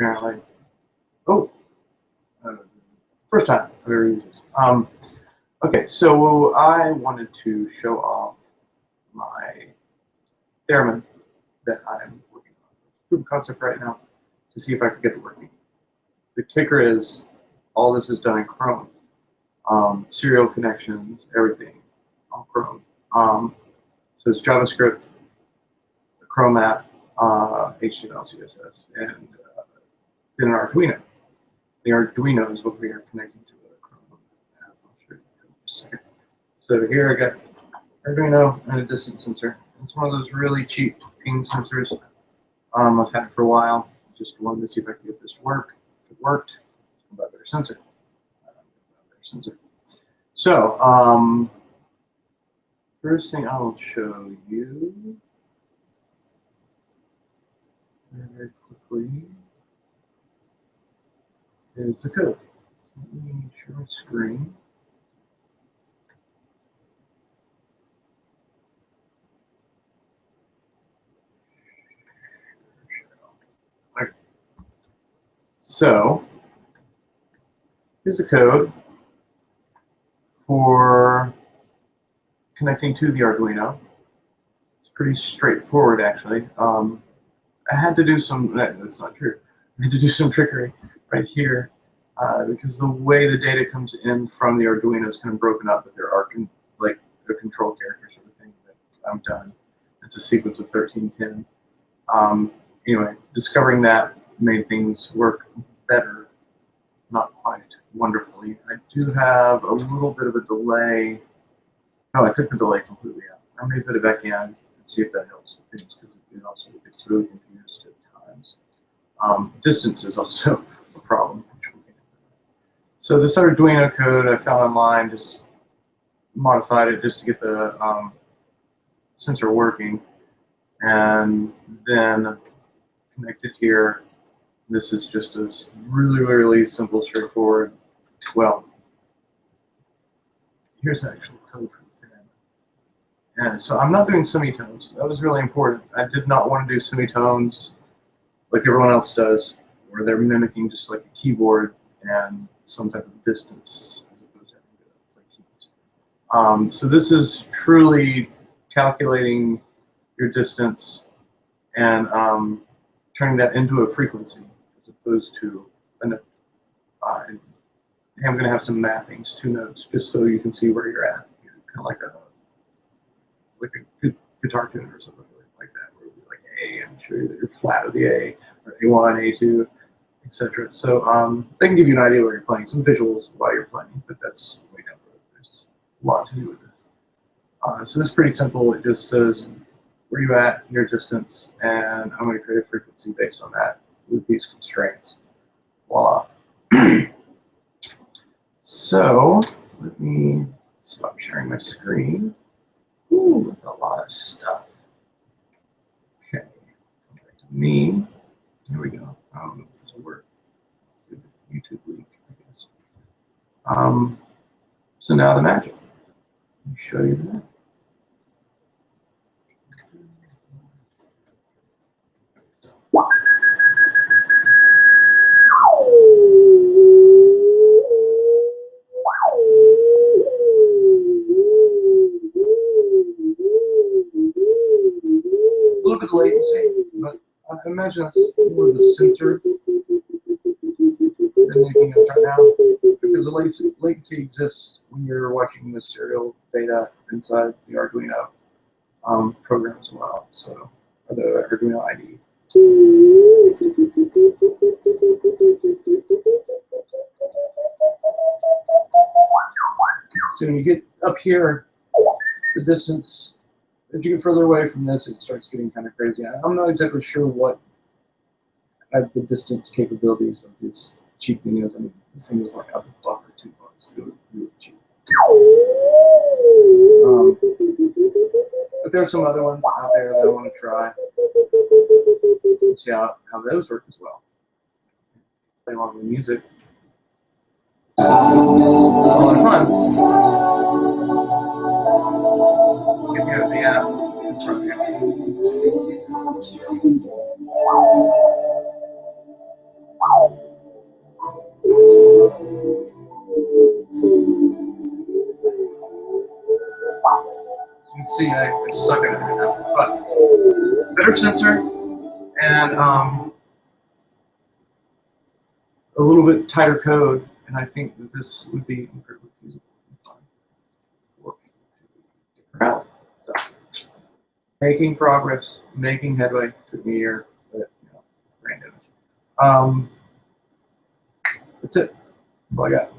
apparently. Oh, first time I've ever used this. Okay, so I wanted to show off my Theremin that I'm working on. Proof of concept right now to see if I can get it working. The kicker is all this is done in Chrome. Serial connections, everything on Chrome. So it's JavaScript, the Chrome app, HTML, CSS, and then an Arduino. The Arduino is what we are connecting to the Chrome app. I'll show you in a second. So here I got Arduino and a distance sensor. It's one of those really cheap ping sensors. I've had it for a while. Just wanted to see if I could get this to work. If it worked, I'll buy a better sensor. So, first thing I will show you very quickly is the code. So let me share my screen. So, here's the code for connecting to the Arduino. It's pretty straightforward, actually. I had to do some, that's not true. I had to do some trickery right here because the way the data comes in from the Arduino is kind of broken up, but there are like the control characters or the thing that I'm done. It's a sequence of 13 pin. Anyway, discovering that made things work better, not quite wonderfully. I do have a little bit of a delay. No, I took the delay completely out. I may put it back in and see if that helps with things because it also gets really confused at times. Distance is also a problem. So this Arduino code I found online, just modified it just to get the sensor working, and then connected here. This is just a really, really simple, straightforward. Well, here's the actual code for the Theremin. And so I'm not doing semitones. That was really important. I did not want to do semitones like everyone else does, where they're mimicking just like a keyboard and some type of distance as opposed to having to play keys. So this is truly calculating your distance and turning that into a frequency as opposed to a note. I'm going to have some mappings to notes just so you can see where you're at. Kind of like a guitar tuner or something like that, where it'll be like A and show you that you're flat of the A, or A1, A2, etc. So they can give you an idea where you're playing, some visuals while you're playing, but that's way down the road. There's a lot to do with this. So this is pretty simple. It just says where you at, your distance, and I'm going to create a frequency based on that with these constraints. Voila. So let me stop sharing my screen. Ooh, that's a lot of stuff. Okay, come back to me. Here we go. I don't know if this will work. Let's do the YouTube link, I guess. So now the magic. Let me show you that. A little bit of latency, but I imagine that's more of the sensor than anything else right now, because the latency exists when you're watching the serial data inside the Arduino program as well. So, or the Arduino IDE. So when you get up here, the distance, as you get further away from this, it starts getting kind of crazy. I'm not exactly sure what the distance capabilities of this cheap thing is. I mean, this thing was like $1 or $2. It was really cheap. But there are some other ones out there that I want to try and see how those work as well. Play along with music. A lot of fun. If you have the app in front of you. You can see I suck at it right now, but better sensor and a little bit tighter code, and I think that this would be incredibly feasible for out. So, making progress, making headway. Took me a year, but brain damage. That's it. That's all I got.